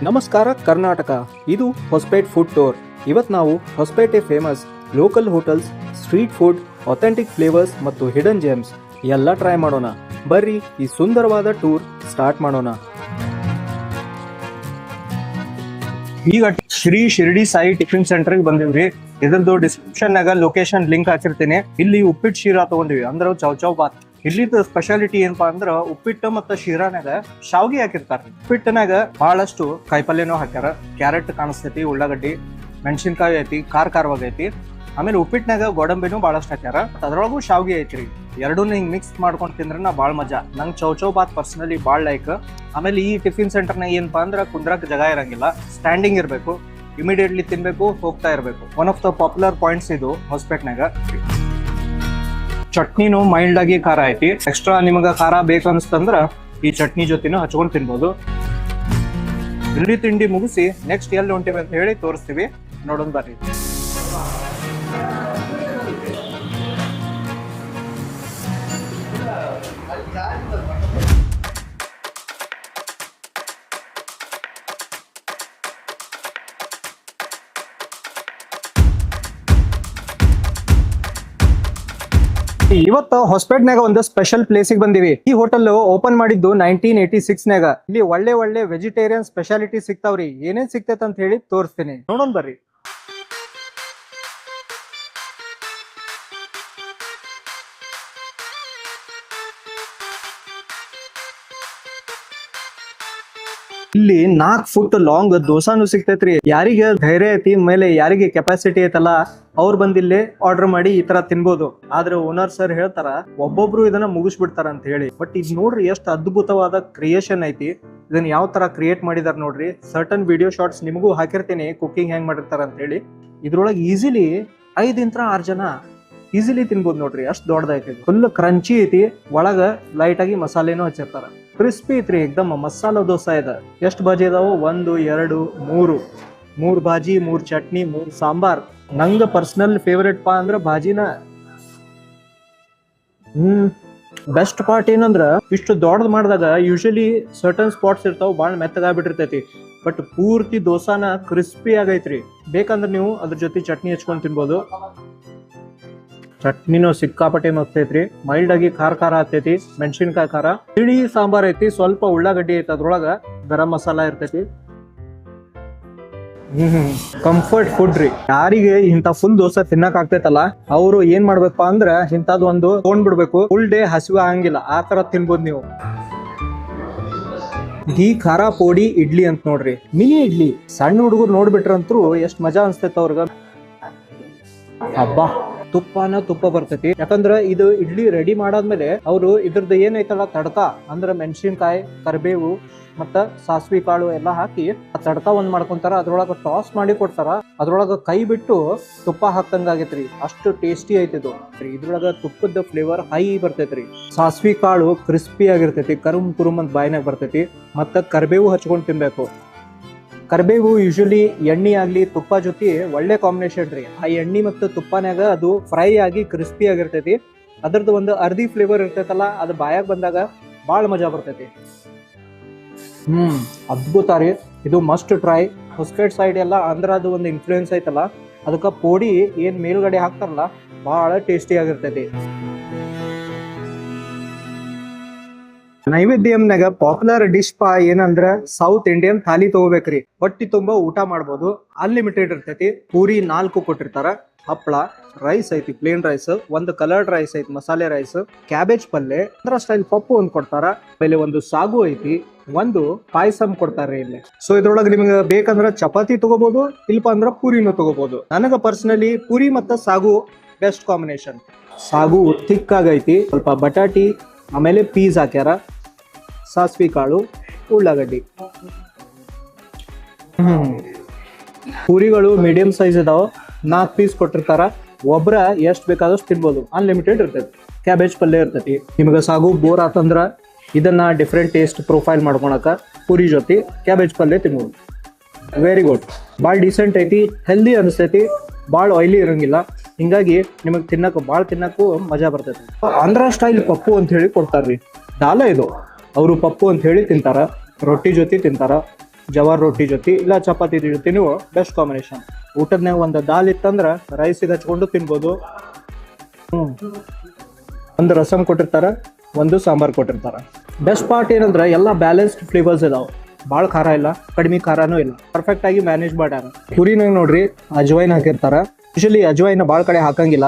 ನಮಸ್ಕಾರ ಕರ್ನಾಟಕ, ಇದು Hospet food tour. ಇವತ್ತು ನಾವು Hosapete famous local hotels, street food, authentic flavours ಮತ್ತು ಹಿಡನ್ ಜೆಮ್ಸ್ ಎಲ್ಲ ಟ್ರೈ ಮಾಡೋಣ. ಬರ್ರಿ ಈ ಸುಂದರವಾದ ಟೂರ್ ಸ್ಟಾರ್ಟ್ ಮಾಡೋಣ. ಈಗ ಶ್ರೀ ಶಿರ್ಡಿ ಸಾಯಿ ಟಿಫಿನ್ ಸೆಂಟರ್ಗೆ ಬಂದಿವ್ರಿ. ಇದ್ರದ್ದು ಡಿಸ್ಕ್ರಿಪ್ಷನ್ ನಾಗ ಲೊಕೇಶನ್ ಲಿಂಕ್ ಹಾಕಿರ್ತೀನಿ. ಇಲ್ಲಿ ಉಪ್ಪಿಟ್ಟು ಶೀರಾ ತಗೊಂಡಿವಿ, ಅಂದ್ರೆ ಚೌ ಬಾತ್. ಇಲ್ಲಿದ ಸ್ಪೆಷಾಲಿಟಿ ಏನಪ್ಪಾ ಅಂದ್ರ ಉಪ್ಪಿಟ್ಟು ಮತ್ತು ಶೀರಾನಾಗ ಶಾವ್ಗಿ ಹಾಕಿರ್ತಾರ. ಉಪ್ಪಿಟ್ಟನಾಗ ಬಹಳಷ್ಟು ಕಾಯಿಪಲ್ಯನೂ ಹಾಕ್ಯಾರ. ಕ್ಯಾರೆಟ್ ಕಾಣಿಸ್ತೈತಿ, ಉಳ್ಳಾಗಡ್ಡಿ, ಮೆಣಸಿನ್ಕಾಯಿ ಐತಿ, ಖಾರವಾಗೈತಿ. ಆಮೇಲೆ ಉಪ್ಪಿಟ್ಟಿನಾಗ ಗೋಡಂಬಿನೂ ಬಹಳಷ್ಟು ಹಾಕ್ಯಾರ. ಅದ್ರೊಳಗೂ ಶಾವ್ಗಿ ಐತ್ರಿ. ಎರಡೂನು ಹಿಂಗ್ ಮಿಕ್ಸ್ ಮಾಡ್ಕೊಂಡು ತಿಂದ್ರ ಭಾಳ ಮಜಾ. ನಂಗೆ ಚೌ ಬಾತ್ ಪರ್ಸನಲಿ ಭಾಳ ಲೈಕ್. ಆಮೇಲೆ ಈ ಟಿಫಿನ್ ಸೆಂಟರ್ನಾಗ ಏನಪ್ಪಾ ಅಂದ್ರ ಕುಂದ್ರಕ್ ಜಾಗ ಇರಂಗಿಲ್ಲ, ಸ್ಟ್ಯಾಂಡಿಂಗ್ ಇರಬೇಕು, ಇಮಿಡಿಯೇಟ್ಲಿ ತಿನ್ಬೇಕು, ಹೋಗ್ತಾ ಇರಬೇಕು. One of the popular points ಇದು ಹೊಸಪೇಟ್ನಾಗ. ಚಟ್ನಿನೂ ಮೈಲ್ಡ್ ಆಗಿ ಖಾರ ಐತಿ. ಎಕ್ಸ್ಟ್ರಾ ನಿಮಗ ಖಾರ ಬೇಕನ್ಸ್ತಂದ್ರ ಈ ಚಟ್ನಿ ಜೊತೆನೂ ಹಚ್ಕೊಂಡ್ ತಿನ್ಬೋದು. ಇಲ್ಲಿ ತಿಂಡಿ ಮುಗಿಸಿ ನೆಕ್ಸ್ಟ್ ಎಲ್ಲಿ ಹೊಂಟಿವಿ ಅಂತ ಹೇಳಿ ತೋರಿಸ್ತೀವಿ, ನೋಡೋಣ ಬರ್ರಿ. ಇವತ್ತು ಹೊಸಪೇಟ್ನಾಗ ಒಂದು ಸ್ಪೆಷಲ್ ಪ್ಲೇಸಿಗೆ ಬಂದಿವಿ. ಈ ಹೋಟೆಲ್ ಓಪನ್ ಮಾಡಿದ್ದು 1986 ಇಲ್ಲಿ ಒಳ್ಳೆ ವೆಜಿಟೇರಿಯನ್ ಸ್ಪೆಷಾಲಿಟಿ ಸಿಗ್ತಾವ್ರಿ. ಏನೇನ್ ಸಿಗ್ತೈತೆ ಅಂತ ಹೇಳಿ ತೋರಿಸ್ತೀನಿ, ನೋಡೋಣ ಬರ್ರಿ. ಇಲ್ಲಿ 4 ಫುಟ್ ಲಾಂಗ್ ದೋಸಾನು ಸಿಗ್ತೈತ್ರಿ. ಯಾರಿಗೆ ಧೈರ್ಯ ಐತಿ, ಮೇಲೆ ಯಾರಿಗೆ ಕೆಪಾಸಿಟಿ ಐತಲ್ಲ ಅವ್ರು ಬಂದಿಲ್ಲೇ ಆರ್ಡರ್ ಮಾಡಿ ಈ ತರ ತಿನ್ಬೋದು. ಆದ್ರೆ ಓನರ್ ಸರ್ ಹೇಳ್ತಾರ ಒಬ್ಬೊಬ್ರು ಇದನ್ನ ಮುಗಿಸ್ಬಿಡ್ತಾರ ಅಂತ ಹೇಳಿ. ಬಟ್ ಇದು ನೋಡ್ರಿ ಎಷ್ಟು ಅದ್ಭುತವಾದ ಕ್ರಿಯೇಷನ್ ಐತಿ. ಇದನ್ನ ಯಾವ ತರ ಕ್ರಿಯೇಟ್ ಮಾಡಿದಾರ ನೋಡ್ರಿ. ಸರ್ಟನ್ ವಿಡಿಯೋ ಶಾರ್ಟ್ಸ್ ನಿಮಗೂ ಹಾಕಿರ್ತೀನಿ, ಕುಕಿಂಗ್ ಹೆಂಗ್ ಮಾಡಿರ್ತಾರ ಅಂತ ಹೇಳಿ. ಇದ್ರೊಳಗೆ ಈಸಿಲಿ 5-6 ಜನ ಈಸಿಲಿ ತಿನ್ಬೋದು ನೋಡ್ರಿ, ಅಷ್ಟ್ ದೊಡ್ಡದೈತಿ. ಫುಲ್ ಕ್ರಂಚಿ ಐತಿ, ಒಳಗ ಲೈಟ್ ಆಗಿ ಮಸಾಲೆನೂ ಹಚ್ಚಿರ್ತಾರ. ಕ್ರಿಸ್ಪಿ ಐತ್ರಿ, ಎಕ್ದಮ್ ಮಸಾಲ ದೋಸೆ ಇದೆ. ಎಷ್ಟು ಬಾಜಿ ಇದಾವು? 1 2 3 ಬಾಜಿ, 3 ಚಟ್ನಿ, 3 ಸಾಂಬಾರ್. ನಂಗ ಪರ್ಸನಲ್ ಫೇವರೇಟ್ ಪಾ ಅಂದ್ರ ಬಾಜಿನ. ಬೆಸ್ಟ್ ಪಾರ್ಟ್ ಏನಂದ್ರ ಇಷ್ಟು ದೊಡ್ಡದ್ ಮಾಡಿದಾಗ ಯೂಶಲಿ ಸರ್ಟನ್ ಸ್ಪಾಟ್ಸ್ ಇರ್ತಾವ, ಬಾಳ ಮೆತ್ತಗಾಗ್ಬಿಟ್ಟಿರ್ತೈತಿ. ಬಟ್ ಪೂರ್ತಿ ದೋಸಾನ ಕ್ರಿಸ್ಪಿ ಆಗೈತ್ರಿ. ಬೇಕಂದ್ರ ನೀವು ಅದ್ರ ಜೊತೆ ಚಟ್ನಿ ಹಚ್ಕೊಂಡ್ ತಿನ್ಬೋದು. ಚಟ್ನಿನೂ ಸಿಕ್ಕಾಪಟ್ಟೆ ಮಸ್ತೈತ್ರಿ, ಮೈಲ್ಡ್ ಆಗಿ ಖಾರ ಆಗ್ತೈತಿ, ಮೆಣಸಿನ್ಕಾಯಿ ಖಾರ. ತಿಳಿ ಸಾಂಬಾರ್ ಐತಿ, ಸ್ವಲ್ಪ ಉಳ್ಳಾಗಡ್ಡಿ ಐತಿ, ಅದ್ರೊಳಗ ಗರಂ ಮಸಾಲ ಇರ್ತೈತಿ. ಕಂಫರ್ಟ್ ಫುಡ್ ರೀ. ಯಾರಿಗೆ ಇಂತ ಫುಲ್ ದೋಸೆ ತಿನ್ನಕ್ ಆಗ್ತೈತಲ್ಲ ಅವ್ರು ಏನ್ ಮಾಡ್ಬೇಕಪ್ಪ ಅಂದ್ರ ಇಂತದ್ ಒಂದು ತೊಗೊಂಡ್ಬಿಡ್ಬೇಕು. ಫುಲ್ ಡೇ ಹಸಿವೆ ಆಗಂಗಿಲ್ಲ, ಆ ತರ ತಿನ್ಬೋದು ನೀವು. ಈ ಖಾರ ಪೋಡಿ ಇಡ್ಲಿ ಅಂತ ನೋಡ್ರಿ, ಮಿನಿ ಇಡ್ಲಿ. ಸಣ್ಣ ಹುಡುಗರು ನೋಡ್ಬಿಟ್ರಂತ್ರು ಎಷ್ಟ್ ಮಜಾ ಅನ್ಸ್ತೈತ ಅವ್ರಿಗೆ. ಹಬ್ಬಾ, ತುಪ್ಪ ಬರ್ತೈತಿ. ಯಾಕಂದ್ರ ಇದು ಇಡ್ಲಿ ರೆಡಿ ಮಾಡಾದ್ಮೇಲೆ ಅವರು ಇದ್ರದ್ದು ಏನೈತಲ್ಲ ತಡಕ, ಅಂದ್ರ ಮೆಣಸಿನ್ಕಾಯಿ, ಕರಿಬೇವು ಮತ್ತ ಸಾಸ್ವಿ ಕಾಳು ಎಲ್ಲಾ ಹಾಕಿ ಆ ತಡಕ ಒಂದ್ ಮಾಡ್ಕೊಂತಾರ. ಅದ್ರೊಳಗ ಟಾಸ್ ಮಾಡಿ ಕೊಡ್ತಾರ. ಅದ್ರೊಳಗ ಕೈ ಬಿಟ್ಟು ತುಪ್ಪ ಹಾಕ್ತಂಗ ಆಗೈತ್ರಿ, ಅಷ್ಟು ಟೇಸ್ಟಿ ಐತಿದು. ಇದ್ರೊಳಗ ತುಪ್ಪದ ಫ್ಲೇವರ್ ಹೈ ಬರ್ತೈತ್ರಿ. ಸಾಸ್ವಿ ಕಾಳು ಕ್ರಿಸ್ಪಿ ಆಗಿರ್ತೈತಿ, ಕುರುಮ್ ಅಂತ ಬಾಯಿನಾಗ ಬರ್ತೈತಿ. ಮತ್ತ ಕರಿಬೇವು ಹಚ್ಕೊಂಡ್ ತಿನ್ಬೇಕು. ಕರಿಬೇವು ಯೂಶಲಿ ಎಣ್ಣೆ ಆಗ್ಲಿ ತುಪ್ಪ ಜೊತೆ ಒಳ್ಳೆ ಕಾಂಬಿನೇಷನ್ ರೀ. ಆ ಎಣ್ಣೆ ಮತ್ತು ತುಪ್ಪನ್ಯಾಗ ಅದು ಫ್ರೈ ಆಗಿ ಕ್ರಿಸ್ಪಿ ಆಗಿರ್ತೈತಿ. ಅದ್ರದ್ದು ಒಂದು ಅರ್ಧಿ ಫ್ಲೇವರ್ ಇರ್ತೈತಲ್ಲ, ಅದು ಬಾಯಾಗ ಬಂದಾಗ ಬಾಳ ಮಜಾ ಬರ್ತೈತಿ. ಅದ್ಭುತ ರೀ, ಇದು ಮಸ್ಟ್ ಟ್ರೈ. ಹೊಸಪೇಟ್ ಸೈಡ್ ಎಲ್ಲ ಅಂದ್ರ ಅದು ಒಂದು ಇನ್ಫ್ಲೂಯೆನ್ಸ್ ಐತಲ್ಲ, ಅದಕ್ಕ ಪೋಡಿ ಏನ್ ಮೇಲ್ಗಡೆ ಹಾಕ್ತಾರಲ್ಲ ಬಹಳ ಟೇಸ್ಟಿ ಆಗಿರ್ತೈತಿ. ನೈವೇದ್ಯಂನಾಗ ಪಾಪ್ಯುಲರ್ ಡಿಶ್ ಪಾ ಏನಂದ್ರ ಸೌತ್ ಇಂಡಿಯನ್ ಥಾಲಿ ತಗೋಬೇಕ್ರಿ. ಹೊಟ್ಟಿ ತುಂಬಾ ಊಟ ಮಾಡ್ಬೋದು, ಅನ್ಲಿಮಿಟೆಡ್ ಇರ್ತೈತಿ. ಪೂರಿ 4 ಕೊಟ್ಟಿರ್ತಾರ, ಹಪ್ಪಳ, ರೈಸ್ ಐತಿ, ಪ್ಲೇನ್ ರೈಸ್, ಒಂದು ಕಲರ್ಡ್ ರೈಸ್ ಐತಿ, ಮಸಾಲೆ ರೈಸ್, ಕ್ಯಾಬೇಜ್ ಪಲ್ಲೆ, ಆಂಧ್ರ ಸ್ಟೈಲ್ ಪಪ್ಪು ಒಂದ್ ಕೊಡ್ತಾರ. ಆಮೇಲೆ ಒಂದು ಸಾಗು ಐತಿ, ಒಂದು ಪಾಯಸಂ ಕೊಡ್ತಾರ್ರಿ ಇಲ್ಲಿ. ಸೊ ಇದ್ರೊಳಗೆ ನಿಮ್ಗೆ ಬೇಕಂದ್ರ ಚಪಾತಿ ತಗೋಬಹುದು, ಇಲ್ಪ ಅಂದ್ರ ಪೂರಿನೂ ತಗೋಬಹುದು. ನನಗ ಪರ್ಸನಲಿ ಪೂರಿ ಮತ್ತ ಸಾಗು ಬೆಸ್ಟ್ ಕಾಂಬಿನೇಷನ್. ಸಾಗು ಥಿಕ್ ಆಗೈತಿ, ಸ್ವಲ್ಪ ಬಟಾಟಿ, ಆಮೇಲೆ ಪೀಸ್ ಹಾಕ್ಯಾರ, ಸಾಸ್ವಿ ಕಾಳು, ಉಳ್ಳಾಗಡ್ಡಿ. ಪೂರಿಗಳು ಮೀಡಿಯಂ ಸೈಜ್ ಇದಾವ, 4 ಪೀಸ್ ಕೊಟ್ಟಿರ್ತಾರ. ಒಬ್ರ ಎಷ್ಟ್ ಬೇಕಾದಷ್ಟು ತಿನ್ಬೋದು, ಅನ್ಲಿಮಿಟೆಡ್ ಇರ್ತೈತಿ. ಕ್ಯಾಬೇಜ್ ಪಲ್ಯ ಇರ್ತೈತಿ. ನಿಮ್ಗೆ ಸಾಗು ಬೋರ್ ಆತಂದ್ರ ಇದನ್ನ ಡಿಫ್ರೆಂಟ್ ಟೇಸ್ಟ್ ಪ್ರೊಫೈಲ್ ಮಾಡ್ಕೊಳಕ ಪೂರಿ ಜೊತೆ ಕ್ಯಾಬೇಜ್ ಪಲ್ಯ ತಿನ್ಬೋದು. ವೆರಿ ಗುಡ್, ಭಾಳ ಡೀಸೆಂಟ್ ಐತಿ, ಹೆಲ್ದಿ ಅನಿಸ್ತೈತಿ, ಭಾಳ ಆಯಿಲಿ ಇರಂಗಿಲ್ಲ. ಹಿಂಗಾಗಿ ನಿಮಗೆ ತಿನ್ನಕ್ಕೂ ಮಜಾ ಬರ್ತೈತಿ. ಆಂಧ್ರ ಸ್ಟೈಲ್ ಪಪ್ಪು ಅಂತ ಹೇಳಿ ಕೊಡ್ತಾರ್ರಿ. ದಾಲ ಇದು, ಅವರು ಪಪ್ಪು ಅಂತ ಹೇಳಿ ತಿಂತಾರ, ರೊಟ್ಟಿ ಜೊತೆ ತಿಂತಾರ. ಜವಾರ್ ರೊಟ್ಟಿ ಜೊತೆ ಇಲ್ಲ ಚಪಾತಿ ಜೊತೆನೂ ಬೆಸ್ಟ್ ಕಾಂಬಿನೇಷನ್. ಊಟದ್ನಾಗ ಒಂದು ದಾಲ್ ಇತ್ತಂದ್ರ ರೈಸಿಗೆ ಹಚ್ಕೊಂಡು ತಿನ್ಬೋದು. ಒಂದು ರಸಮ್ ಕೊಟ್ಟಿರ್ತಾರ, ಒಂದು ಸಾಂಬಾರ್ ಕೊಟ್ಟಿರ್ತಾರ. ಬೆಸ್ಟ್ ಪಾರ್ಟ್ ಏನಂದ್ರೆ ಎಲ್ಲ ಬ್ಯಾಲೆನ್ಸ್ಡ್ ಫ್ಲೇವರ್ಸ್ ಇದಾವೆ. ಭಾಳ ಖಾರ ಇಲ್ಲ, ಕಡಿಮೆ ಖಾರನೂ ಇಲ್ಲ, ಪರ್ಫೆಕ್ಟ್ ಆಗಿ ಮ್ಯಾನೇಜ್ ಮಾಡ್ಯಾರ. ಪುರಿನಾಗ ನೋಡ್ರಿ ಅಜ್ವೈನ್ ಹಾಕಿರ್ತಾರ. ಯೂಶಲಿ ಅಜ್ವೈನ್ ಭಾಳ ಕಡೆ ಹಾಕಂಗಿಲ್ಲ,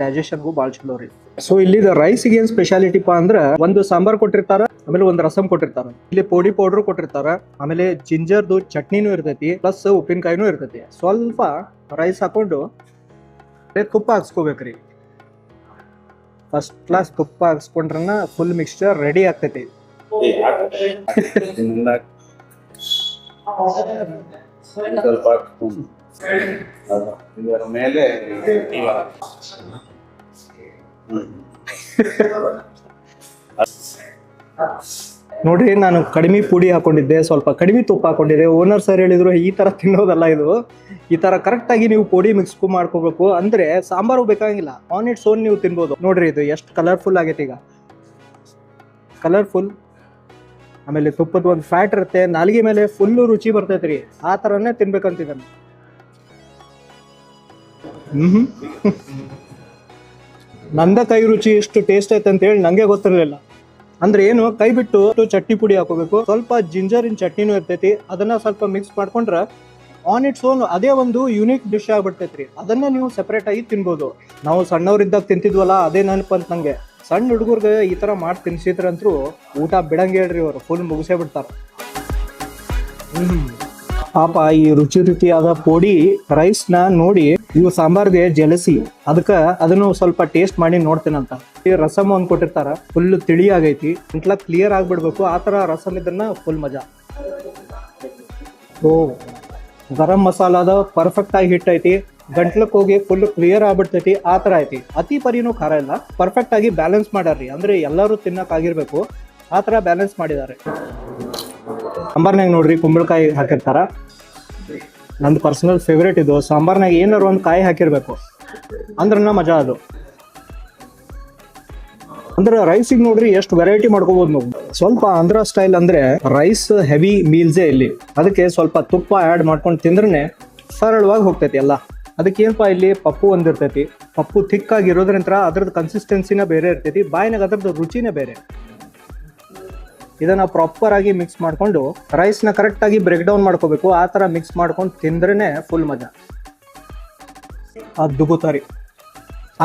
ಡೈಜೆಷನ್ಗೂ ಭಾಳ ಚಲೋ ರೀ. ಸೊ ಇಲ್ಲಿ ರೈಸ್ಗೆ ಏನ್ ಸ್ಪೆಷಾಲಿಟಿಪಾ ಅಂದ್ರ ಒಂದು ಸಾಂಬಾರ್ ಕೊಟ್ಟಿರ್ತಾರ, ಆಮೇಲೆ ಒಂದು ರಸಮ್ ಕೊಟ್ಟಿರ್ತಾರ, ಇಲ್ಲಿ ಪೊಡಿ ಪೌಡರ್ ಕೊಟ್ಟಿರ್ತಾರ, ಆಮೇಲೆ ಜಿಂಜರ್ದು ಚಟ್ನಿನೂ ಇರ್ತೈತಿ, ಪ್ಲಸ್ ಉಪ್ಪಿನಕಾಯಿನೂ ಇರ್ತೈತಿ. ಸ್ವಲ್ಪ ರೈಸ್ ಹಾಕೊಂಡು ತುಪ್ಪ ಹಾಕ್ಸ್ಕೋಬೇಕ್ರಿ. ಫಸ್ಟ್ ಕ್ಲಾಸ್ ತುಪ್ಪ ಹಾಕ್ಸ್ಕೊಂಡ್ರನ್ನ ಫುಲ್ ಮಿಕ್ಸ್ಚರ್ ರೆಡಿ ಆಗ್ತೈತಿ. ಮೇಲೆ ನೋಡ್ರಿ, ನಾನು ಕಡಿಮೆ ಪುಡಿ ಹಾಕೊಂಡಿದ್ದೆ, ಸ್ವಲ್ಪ ಕಡಿಮೆ ತುಪ್ಪ ಹಾಕೊಂಡಿದ್ದೆ. ಓನರ್ ಸರ್ ಹೇಳಿದ್ರು ಈ ತರ ತಿನ್ನೋದಲ್ಲ ಇದು, ಈ ತರ ಕರೆಕ್ಟ್ ಆಗಿ ನೀವು ಪುಡಿ ಮಿಕ್ಸ್ ಮಾಡ್ಕೋಬೇಕು, ಅಂದ್ರೆ ಸಾಂಬಾರು ಬೇಕಾಗಿಲ್ಲ, ಆನ್ ಇಟ್ಸ್ ಓನ್ ನೀವು ತಿನ್ಬೋದು. ನೋಡ್ರಿ ಇದು ಎಷ್ಟು ಕಲರ್ಫುಲ್ ಆಗೈತಿ. ಈಗ ಕಲರ್ಫುಲ್, ಆಮೇಲೆ ತುಪ್ಪದ ಒಂದು ಫ್ಯಾಟ್ ಇರುತ್ತೆ, ನಾಲಿಗೆ ಮೇಲೆ ಫುಲ್ಲು ರುಚಿ ಬರ್ತೈತ್ರಿ. ಆ ಥರನೇ ತಿನ್ಬೇಕಂತಿದ್ದಾನೆ. ನಂದ ಕೈ ರುಚಿ ಎಷ್ಟು ಟೇಸ್ಟ್ ಐತೆ ಅಂತ ಹೇಳಿ ನಂಗೆ ಗೊತ್ತಿರಲಿಲ್ಲ. ಅಂದ್ರೆ ಏನು, ಕೈ ಬಿಟ್ಟು ಚಟ್ನಿ ಪುಡಿ ಹಾಕೋಬೇಕು, ಸ್ವಲ್ಪ ಜಿಂಜರಿನ ಚಟ್ನಿನೂ ಇರ್ತೈತಿ, ಅದನ್ನ ಸ್ವಲ್ಪ ಮಿಕ್ಸ್ ಮಾಡ್ಕೊಂಡ್ರೆ ಆನ್ ಇಟ್ಸ್ ಓನ್ ಅದೇ ಒಂದು ಯುನೀಕ್ ಡಿಶ್ ಆಗ್ಬಿಡ್ತೈತ್ರಿ. ಅದನ್ನ ನೀವು ಸೆಪರೇಟ್ ಆಗಿ ತಿನ್ಬೋದು. ನಾವು ಸಣ್ಣವ್ರಿದ್ದಾಗ ತಿಂತಿದ್ವಲ್ಲ, ಅದೇ ನೆನಪಂತ ನಂಗೆ. ಸಣ್ಣ ಹುಡುಗರ್ಗೆ ಈ ತರ ಮಾಡಿ ತಿನ್ಸಿದ್ರಂತೂ ಊಟ ಬಿಡಂಗೆ ಹೇಳ್ರಿ, ಅವರು ಫುಲ್ ಮುಗಿಸೇ ಬಿಡ್ತಾರ. ಪಾಪ ಈ ರುಚಿ ರುಚಿಯಾದ ಪುಡಿ ರೈಸ್ ನ ನೋಡಿ ಇವು ಸಾಂಬಾರ್ಗೆ ಜಲಸಿ, ಅದಕ್ಕ ಅದನ್ನು ಸ್ವಲ್ಪ ಟೇಸ್ಟ್ ಮಾಡಿ ನೋಡ್ತೇನಂತ. ಈ ರಸಮ್ ಒಂದ್ ಕೊಟ್ಟಿರ್ತಾರ, ಫುಲ್ ತಿಳಿ ಆಗೈತಿ, ಇಂಟ್ಲ ಕ್ಲಿಯರ್ ಆಗ್ಬಿಡ್ಬೇಕು. ಆ ತರ ರಸಮ್ ಇದನ್ನ ಫುಲ್ ಮಜಾ. ಓ, ಗರಂ ಮಸಾಲಾದ ಪರ್ಫೆಕ್ಟ್ ಆಗಿ ಹಿಟ್ ಐತಿ, ಗಂಟ್ಲಕ್ ಹೋಗಿ ಫುಲ್ ಕ್ಲಿಯರ್ ಆಗ್ಬಿಡ್ತೈತಿ. ಆ ತರ ಐತಿ, ಅತಿ ಪರಿನೂ ಖಾರ ಇಲ್ಲ, ಪರ್ಫೆಕ್ಟ್ ಆಗಿ ಬ್ಯಾಲೆನ್ಸ್ ಮಾಡ್ಯಾರ್ರಿ. ಅಂದ್ರೆ ಎಲ್ಲರೂ ತಿನ್ನಕ್ ಆಗಿರ್ಬೇಕು, ಆ ತರ ಬ್ಯಾಲೆನ್ಸ್ ಮಾಡಿದ್ದಾರೆ. ಸಾಂಬಾರ್ನಾಗ ನೋಡ್ರಿ ಕುಂಬಳಕಾಯಿ ಹಾಕಿರ್ತಾರ, ನಂದು ಪರ್ಸನಲ್ ಫೇವ್ರೇಟ್ ಇದು. ಸಾಂಬಾರ್ನಾಗ ಏನಾರು ಒಂದು ಕಾಯಿ ಹಾಕಿರ್ಬೇಕು ಅಂದ್ರನ್ನ ಮಜಾ ಅದು. ಅಂದ್ರೆ ರೈಸಿಗೆ ನೋಡ್ರಿ ಎಷ್ಟು ವೆರೈಟಿ ಮಾಡ್ಕೋಬಹುದು ನಾವು. ಸ್ವಲ್ಪ ಆಂಧ್ರ ಸ್ಟೈಲ್ ಅಂದ್ರೆ ರೈಸ್ ಹೆವಿ ಮೀಲ್ಸೇ ಇಲ್ಲಿ, ಅದಕ್ಕೆ ಸ್ವಲ್ಪ ತುಪ್ಪ ಆ್ಯಡ್ ಮಾಡ್ಕೊಂಡು ತಿಂದ್ರೆ ಸರಳವಾಗಿ ಹೋಗ್ತೈತಿ ಎಲ್ಲ. ಅದಕ್ಕೆ ಏನಪ್ಪಾ, ಇಲ್ಲಿ ಪಪ್ಪು ಒಂದಿರ್ತೈತಿ, ಪಪ್ಪು ಥಿಕ್ ಆಗಿರೋದ್ರಿಂದ ಅದ್ರದ್ದು ಕನ್ಸಿಸ್ಟೆನ್ಸಿನ ಬೇರೆ ಇರ್ತೈತಿ, ಬಾಯಿನಾಗ ಅದ್ರದ್ದು ರುಚಿನೇ ಬೇರೆ. ಇದನ್ನ ಪ್ರಾಪರ್ ಆಗಿ ಮಿಕ್ಸ್ ಮಾಡ್ಕೊಂಡು ರೈಸ್ನ ಕರೆಕ್ಟ್ ಆಗಿ ಬ್ರೇಕ್ ಡೌನ್ ಮಾಡ್ಕೋಬೇಕು. ಆ ತರ ಮಿಕ್ಸ್ ಮಾಡ್ಕೊಂಡು ತಿಂದ್ರೇನೆ ಫುಲ್ ಮಜಾ. ಅದ್ಭುತ.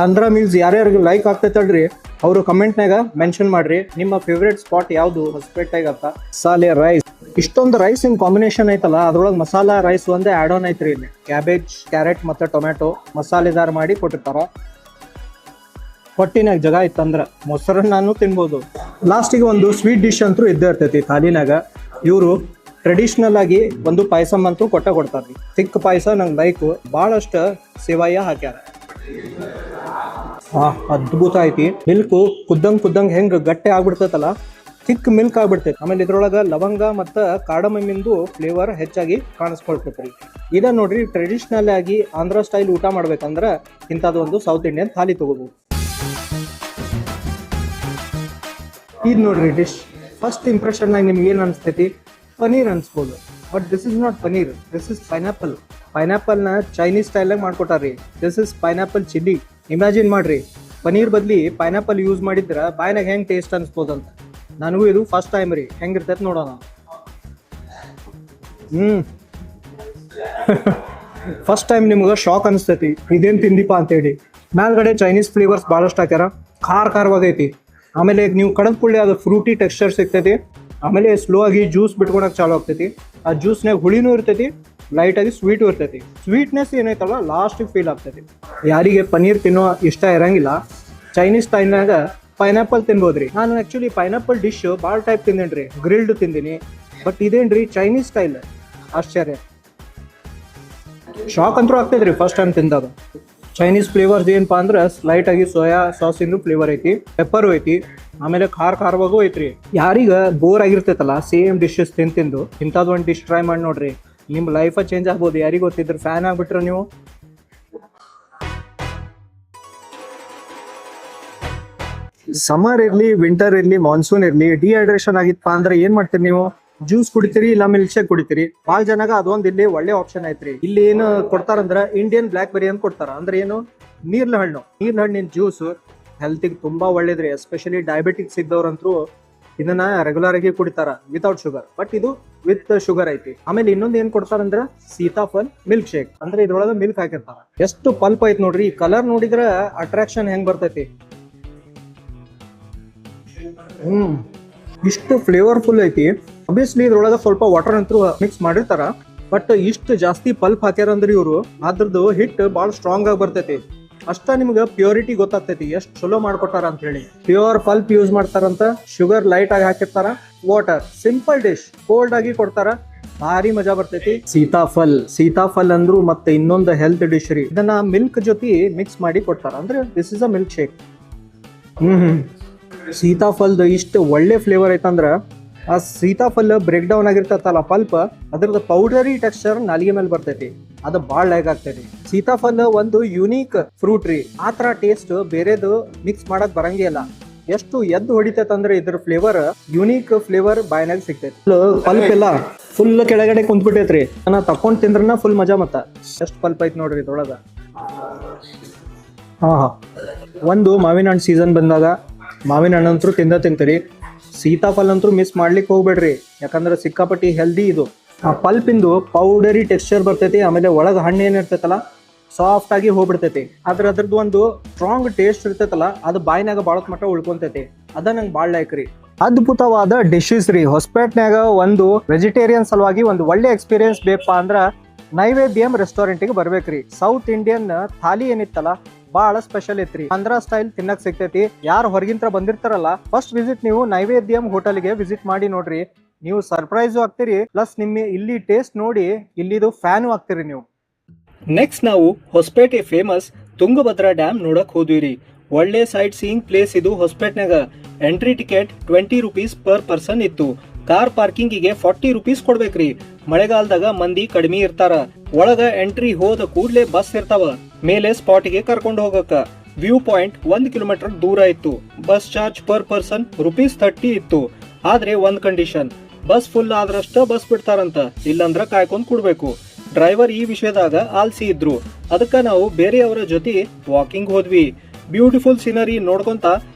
ಆಂಧ್ರ ಮೀಲ್ಸ್ ಯಾರ್ಯಾರಿಗೆ ಲೈಕ್ ಆಗ್ತೈತಲ್ರಿ, ಅವರು ಕಮೆಂಟ್ನಾಗ ಮೆನ್ಷನ್ ಮಾಡ್ರಿ ನಿಮ್ಮ ಫೇವ್ರೇಟ್ ಸ್ಪಾಟ್ ಯಾವುದು ಹೊಸಪೇಟೆಗೆ ಅಂತ. ಮಸಾಲೆ ರೈಸ್, ಇಷ್ಟೊಂದು ರೈಸ್ ಇನ್ ಕಾಂಬಿನೇಷನ್ ಐತಲ್ಲ, ಅದ್ರೊಳಗೆ ಮಸಾಲಾ ರೈಸ್ ಒಂದೇ ಆಡ್ ಆನ್ ಐತ್ರಿ. ಇಲ್ಲಿ ಕ್ಯಾಬೇಜ್, ಕ್ಯಾರೆಟ್ ಮತ್ತೆ ಟೊಮ್ಯಾಟೊ ಮಸಾಲೆದಾರ್ ಮಾಡಿ ಕೊಟ್ಟಿರ್ತಾರ. ಹೊಟ್ಟಿನಾಗ ಜಾಗ ಇತ್ತಂದ್ರ ಮೊಸರನ್ನಾನು ತಿನ್ಬೋದು. ಲಾಸ್ಟಿಗೆ ಒಂದು ಸ್ವೀಟ್ ಡಿಶ್ ಅಂತೂ ಇದ್ದೇ ಇರ್ತೈತಿ ಥಾಲಿನಾಗ. ಇವರು ಟ್ರೆಡಿಷನಲ್ ಆಗಿ ಒಂದು ಪಾಯಸಮ್ ಅಂತೂ ಕೊಡ್ತಾರ್ರಿ. ತಿಕ್ ಪಾಯಸ ನಂಗೆ ಲೈಕ್, ಭಾಳಷ್ಟು ಸೇವಾಯ ಹಾಕ್ಯಾರ. ಅದ್ಭುತ ಐತಿ. ಮಿಲ್ಕ್ ಕುದ್ದಂಗ್ ಹೆಂಗ್ ಗಟ್ಟಿ ಆಗ್ಬಿಡ್ತೈತಲ್ಲ, ಥಿಕ್ ಮಿಲ್ಕ್ ಆಗ್ಬಿಡ್ತೈತಿ. ಆಮೇಲೆ ಇದ್ರೊಳಗ ಲವಂಗ ಮತ್ತು ಕಾರ್ಡಮಮ್ಮಿಂದು ಫ್ಲೇವರ್ ಹೆಚ್ಚಾಗಿ ಕಾಣಿಸ್ಕೊಳ್ತೈತ್ರಿ. ಇದ ನೋಡ್ರಿ, ಟ್ರೆಡಿಷನಲ್ ಆಗಿ ಆಂಧ್ರ ಸ್ಟೈಲ್ ಊಟ ಮಾಡ್ಬೇಕಂದ್ರ ಇಂಥದ್ದು ಒಂದು ಸೌತ್ ಇಂಡಿಯನ್ ಥಾಲಿ ತಗೋಬಹುದು. ಇದು ನೋಡ್ರಿ ಡಿಶ್. ಫಸ್ಟ್ ಇಂಪ್ರೆಷನ್ನಾಗ ನಿಮ್ಗೆ ಏನು ಅನಿಸ್ತೈತಿ? ಪನೀರ್ ಅನ್ಸ್ಬೋದು, but this is not paneer, this is pineapple. ಪೈನಾಪಲ್ನ ಚೈನೀಸ್ ಸ್ಟೈಲಾಗ ಮಾಡ್ಕೊಟ್ಟಾರ್ರಿ. This is pineapple chilli. Imagine ಮಾಡ್ರಿ, ಪನೀರ್ ಬದ್ಲಿ ಪೈನಾಪಲ್ ಯೂಸ್ ಮಾಡಿದ್ರ ಬಾಯ್ನಾಗ ಹೆಂಗ್ ಟೇಸ್ಟ್ ಅನ್ಸ್ಬೋದಂತ. ನನಗೂ ಇದು ಫಸ್ಟ್ ಟೈಮ್ ರೀ, ಹೆಂಗಿರ್ತೈತೆ ನೋಡೋಣ. ಫಸ್ಟ್ ಟೈಮ್ ನಿಮ್ಗೆ ಶಾಕ್ ಅನಿಸ್ತೈತಿ, ಇದೇನು ತಿಂದಿಪ್ಪ ಅಂತೇಳಿ. ಮೇಲ್ಗಡೆ ಚೈನೀಸ್ ಫ್ಲೇವರ್ಸ್ ಭಾಳಷ್ಟು ಹಾಕ್ಯಾರ, ಖಾರವಾಗೈತಿ. ಆಮೇಲೆ ನೀವು ಕಡದ ಕೂಡಲೇ ಅದು ಫ್ರೂಟಿ ಟೆಕ್ಸ್ಚರ್ ಸಿಗ್ತೈತಿ. ಆಮೇಲೆ ಸ್ಲೋ ಆಗಿ ಜ್ಯೂಸ್ ಬಿಟ್ಕೊಳಕ್ ಚಾಲು ಆಗ್ತೈತಿ. ಆ ಜ್ಯೂಸ್ನಾಗ ಹುಳಿನೂ ಇರ್ತೈತಿ, ಲೈಟ್ ಆಗಿ ಸ್ವೀಟು ಇರ್ತೈತಿ. ಸ್ವೀಟ್ನೆಸ್ ಏನೈತಲ್ಲ ಲಾಸ್ಟಿಗೆ ಫೀಲ್ ಆಗ್ತೈತಿ. ಯಾರಿಗೆ ಪನೀರ್ ತಿನ್ನೋ ಇಷ್ಟ ಇರಂಗಿಲ್ಲ, ಚೈನೀಸ್ ಸ್ಟೈಲ್ನಾಗ ಪೈನಾಪಲ್ ತಿನ್ಬೋದ್ರಿ. ನಾನು ಆ್ಯಕ್ಚುಲಿ ಪೈನಾಪಲ್ ಡಿಶ್ ಭಾಳ ಟೈಪ್ ತಿಂದೇನ್ರಿ. ಗ್ರಿಲ್ಡ್ ತಿಂದೀನಿ, ಬಟ್ ಇದೇನ್ರಿ ಚೈನೀಸ್ ಸ್ಟೈಲ್. ಆಶ್ಚರ್ಯ, ಶಾಕ್ ಅಂತೂ ಆಗ್ತೈತ್ರಿ ಫಸ್ಟ್ ಟೈಮ್ ತಿಂದಾಗ. ಚೈನೀಸ್ ಫ್ಲೇವರ್ಸ್ ಏನಪ್ಪಾ ಅಂದ್ರೆ ಲೈಟ್ ಆಗಿ ಸೋಯಾ ಸಾಸಿಂದು ಫ್ಲೇವರ್ ಐತಿ, ಪೆಪ್ಪರು ಐತಿ, ಆಮೇಲೆ ಖಾರವಾಗೂ ಐತ್ರಿ. ಯಾರೀಗ ಬೋರ್ ಆಗಿರ್ತೈತಲ್ಲ ಸೇಮ್ ಡಿಶಸ್ ತಿಂದು ಇಂಥದ್ದು ಒಂದು ಡಿಶ್ ಟ್ರೈ ಮಾಡಿ ನೋಡ್ರಿ, ನಿಮ್ಮ ಲೈಫ ಚೇಂಜ್ ಆಗ್ಬೋದು. ಯಾರಿಗೆ ಗೊತ್ತಿದ್ರು ಫ್ಯಾನ್ ಆಗ್ಬಿಟ್ರೆ ನೀವು. ಸಮ್ಮರ್ ಇರ್ಲಿ, ವಿಂಟರ್ ಇರ್ಲಿ, ಮಾನ್ಸೂನ್ ಇರ್ಲಿ, ಡಿಹೈಡ್ರೇಷನ್ ಆಗಿತ್ತಪ್ಪ ಅಂದ್ರೆ ಏನ್ ಮಾಡ್ತೀರಿ ನೀವು? ಜ್ಯೂಸ್ ಕುಡಿತೀರಿ ಇಲ್ಲ ಮಿಲ್ಕ್ ಶೇಕ್ ಕುಡಿತೀರಿ, ಭಾಳ ಜನಗ ಅದೊಂದ್ ಇಲ್ಲಿ ಒಳ್ಳೆ ಆಪ್ಷನ್ ಐತ್ರಿ. ಇಲ್ಲಿ ಏನು ಕೊಡ್ತಾರಂದ್ರ ಇಂಡಿಯನ್ ಬ್ಲಾಕ್ ಬೆರಿ ಅಂತ ಕೊಡ್ತಾರ. ಅಂದ್ರೆ ಏನು, ನೀರ್ಲ ಹಣ್ಣಿನ ಜ್ಯೂಸ್ ಹೆಲ್ತಿಗೆ ತುಂಬಾ ಒಳ್ಳೇದ್ರಿ. ಎಸ್ಪೆಷಲಿ ಡಯಾಬಿಟಿಕ್ಸ್ ಇದ್ದವ್ರಂತೂ ಇದನ್ನ ರೆಗ್ಯುಲರ್ ಆಗಿ ಕುಡಿತಾರ ವಿತೌಟ್ ಶುಗರ್. ಬಟ್ ಇದು ವಿತ್ ಶುಗರ್ ಐತಿ. ಆಮೇಲೆ ಇನ್ನೊಂದ್ ಏನ್ ಕೊಡ್ತಾರಂದ್ರ ಸೀತಾಫಲ್ ಮಿಲ್ಕ್ ಶೇಕ್. ಅಂದ್ರೆ ಇದ್ರೊಳಗ ಮಿಲ್ಕ್ ಹಾಕಿರ್ತಾರ. ಎಷ್ಟು ಪಲ್ಪ್ ಐತಿ ನೋಡ್ರಿ. ಈ ಕಲರ್ ನೋಡಿದ್ರ ಅಟ್ರಾಕ್ಷನ್ ಹೆಂಗ್ ಬರ್ತೈತಿ. ಇಷ್ಟು ಫ್ಲೇವರ್ಫುಲ್ ಐತಿ. ಅಬ್ವಿಯಸ್ಲಿ ಇದ್ರೊಳಗ ಸ್ವಲ್ಪ ವಾಟರ್ ಅಂತೂ ಮಿಕ್ಸ್ ಮಾಡಿರ್ತಾರ. ಬಟ್ ಇಷ್ಟು ಜಾಸ್ತಿ ಪಲ್ಪ್ ಹಾಕ್ಯಾರ ಅಂದ್ರೆ ಇವ್ರು ಅದ್ರದ್ದು ಹಿಟ್ ಬಾಳ ಸ್ಟ್ರಾಂಗ್ ಆಗಿ ಬರ್ತೈತಿ. ಅಷ್ಟ ನಿಮ್ಗೆ ಪ್ಯೂರಿಟಿ ಗೊತ್ತಾಗ್ತೈತಿ ಎಷ್ಟ್ ಚಲೋ ಮಾಡ್ಕೊತಾರ ಅಂತ ಹೇಳಿ. ಪ್ಯೂರ್ ಪಲ್ಪ್ ಯೂಸ್ ಮಾಡ್ತಾರಂತ, ಶುಗರ್ ಲೈಟ್ ಆಗಿ ಹಾಕಿರ್ತಾರ, ವಾಟರ್, ಸಿಂಪಲ್ ಡಿಶ್, ಕೋಲ್ಡ್ ಆಗಿ ಕೊಡ್ತಾರ. ಭಾರಿ ಮಜಾ ಬರ್ತೈತಿ. ಸೀತಾಫಲ್ ಅಂದ್ರು ಮತ್ತೆ ಇನ್ನೊಂದು ಹೆಲ್ತ್ ಡಿಶ್ ರೀ. ಇದನ್ನ ಮಿಲ್ಕ್ ಜೊತೆ ಮಿಕ್ಸ್ ಮಾಡಿ ಕೊಡ್ತಾರ. ಅಂದ್ರೆ ದಿಸ್ ಇಸ್ ಅ ಮಿಲ್ಕ್ ಶೇಕ್. ಸೀತಾಫಲ್ದ ಇಷ್ಟು ಒಳ್ಳೆ ಫ್ಲೇವರ್ ಐತಂದ್ರ ಆ ಸೀತಾಫಲ್ ಬ್ರೇಕ್ ಡೌನ್ ಆಗಿರ್ತೈತಲ್ಲ ಪಲ್ಪ್, ಅದ್ರದ್ದು ಪೌಡರಿ ಟೆಕ್ಸ್ಚರ್ ನಾಲಿಗೆ ಮೇಲೆ ಬರ್ತೈತಿ. ಅದು ಬಾಳ ಲೈಕ್ ಆಗ್ತೈತಿ. ಸೀತಾಫಲ್ ಒಂದು ಯುನೀಕ್ ಫ್ರೂಟ್ ರೀ. ಆ ತರ ಟೇಸ್ಟ್ ಬೇರೆದು ಮಿಕ್ಸ್ ಮಾಡಕ್ ಬರಂಗೇ ಇಲ್ಲ. ಎಷ್ಟು ಎದ್ದು ಹೊಡಿತೈತಂದ್ರೆ ಇದ್ರ ಫ್ಲೇವರ್, ಯುನೀಕ್ ಫ್ಲೇವರ್ ಬಾಯ್ನಾಗ ಸಿಗ್ತೈತಿ. ಪಲ್ಪ್ ಎಲ್ಲ ಫುಲ್ ಕೆಳಗಡೆ ಕುಂತ್ಬಿಟ್ಟೈತ್ರಿ. ನಾ ತಕೊಂಡ್ ತಿಂದ್ರನ ಫುಲ್ ಮಜಾ. ಮತ್ತ ಎಷ್ಟು ಪಲ್ಪ್ ಐತಿ ನೋಡ್ರಿ ಇದ್ರೊಳಗ. ಒಂದು ಮಾವಿನ ಹಣ್ಣು ಸೀಸನ್ ಬಂದಾಗ ಮಾವಿನ ಹಣ್ಣು ಅಂತೂ ತಿಂತೀರಿ. ಸೀತಾಫಲ್ ಅಂತೂ ಮಿಸ್ ಮಾಡ್ಲಿಕ್ಕೆ ಹೋಗ್ಬೇಡ್ರಿ. ಯಾಕಂದ್ರೆ ಸಿಕ್ಕಾಪಟ್ಟಿ ಹೆಲ್ದಿ ಇದು. ಆ ಪಲ್ಪಿಂದು ಪೌಡರಿ ಟೆಕ್ಸ್ಚರ್ ಬರ್ತೈತಿ. ಆಮೇಲೆ ಒಳಗ ಹಣ್ಣು ಏನಿರ್ತೈತಲ್ಲ ಸಾಫ್ಟ್ ಆಗಿ ಹೋಗ್ಬಿಡ್ತೈತಿ. ಆದ್ರೆ ಅದ್ರದ್ದು ಒಂದು ಸ್ಟ್ರಾಂಗ್ ಟೇಸ್ಟ್ ಇರ್ತೈತಲ್ಲ, ಅದು ಬಾಯಿನಾಗ ಬಾಳತ್ ಮಟ್ಟ ಉಳ್ಕೊಂತೈತಿ. ಅದ ನಂಗೆ ಬಾಳ್ ಲೈಕ್ ರೀ. ಅದ್ಭುತವಾದ ಡಿಶಸ್ ರೀ. ಹೊಸಪೇಟ್ನ್ಯಾಗ ಒಂದು ವೆಜಿಟೇರಿಯನ್ ಸಲುವಾಗಿ ಒಂದು ಒಳ್ಳೆ ಎಕ್ಸ್ಪೀರಿಯನ್ಸ್ ಬೇಕಪ್ಪ ಅಂದ್ರ ನೈವೇದ್ಯಂ ರೆಸ್ಟೋರೆಂಟ್ಗೆ ಬರ್ಬೇಕ್ರಿ. ಸೌತ್ ಇಂಡಿಯನ್ ಥಾಲಿ ಏನಿತ್ತಲ್ಲ ಬಹಳ ಸ್ಪೆಷಲ್ ಐತ್ರಿ. ಆಂಧ್ರ ಸ್ಟೈಲ್ ತಿನ್ನಕ್ ಸಿಗ್ತೈತಿ. ಯಾರು ಹೊರಗಿಂತ್ರ ಬಂದಿರ್ತಾರಲ್ಲ, ಫಸ್ಟ್ ವಿಸಿಟ್ ನೀವು ನೈವೇದ್ಯಂ ಹೋಟೆಲ್ಗೆ ವಿಸಿಟ್ ಮಾಡಿ ನೋಡ್ರಿ. ನೀವು ಸರ್ಪ್ರೈಸು ಆಗ್ತೀರಿ, ಪ್ಲಸ್ ನಿಮ್ಮ ಇಲ್ಲಿ ಟೇಸ್ಟ್ ನೋಡಿ ಇಲ್ಲಿದು ಫ್ಯಾನು ಆಗ್ತೀರಿ ನೀವು. ನೆಕ್ಸ್ಟ್ ನಾವು ಹೊಸಪೇಟೆ ಫೇಮಸ್ ತುಂಗಭದ್ರಾ ಡ್ಯಾಮ್ ನೋಡಕ್ ಹೋದ್ವಿರಿ. ಒಳ್ಳೆ ಸೈಟ್ ಸೀಯಿಂಗ್ ಪ್ಲೇಸ್ ಇದು. ಹೊಸಪೇಟ್ನಾಗ entry ticket 20 rupees per person ಇತ್ತು. ಕಾರ್ ಪಾರ್ಕಿಂಗಿಗೆ 40 ರೂಪೀಸ್ ಕೊಡ್ಬೇಕ್ರಿ. ಮಳೆಗಾಲದಾಗ ಮಂದಿ ಕಡಿಮೆ ಇರ್ತಾರ. ಒಳಗ ಎಂಟ್ರಿ ಹೋದ ಕೂಡ್ಲೆ ಬಸ್ ಇರ್ತಾವ ಮೇಲೆ ಸ್ಪಾಟ್ಗೆ ಕರ್ಕೊಂಡು ಹೋಗಕ. ವ್ಯೂ ಪಾಯಿಂಟ್ 1 ಕಿಲೋಮೀಟರ್ ದೂರ ಇತ್ತು. ಬಸ್ ಚಾರ್ಜ್ ಪರ್ ಪರ್ಸನ್ ₹30 ಇತ್ತು. ಆದ್ರೆ ಒಂದ್ ಕಂಡೀಷನ್, ಬಸ್ ಫುಲ್ ಆದ್ರಷ್ಟ ಬಸ್ ಬಿಡ್ತಾರಂತ, ಇಲ್ಲಂದ್ರ ಕಾಯ್ಕೊಂಡ್ ಕೊಡ್ಬೇಕು. ಡ್ರೈವರ್ ಈ ವಿಷಯದಾಗ ಆಲ್ಸಿ ಇದ್ರು. ಅದಕ್ಕ ನಾವು ಬೇರೆಯವರ ಜೊತೆ ವಾಕಿಂಗ್ ಹೋದ್ವಿ. ಬ್ಯೂಟಿಫುಲ್ ಸೀನರಿ ನೋಡ್ಕೊಂತ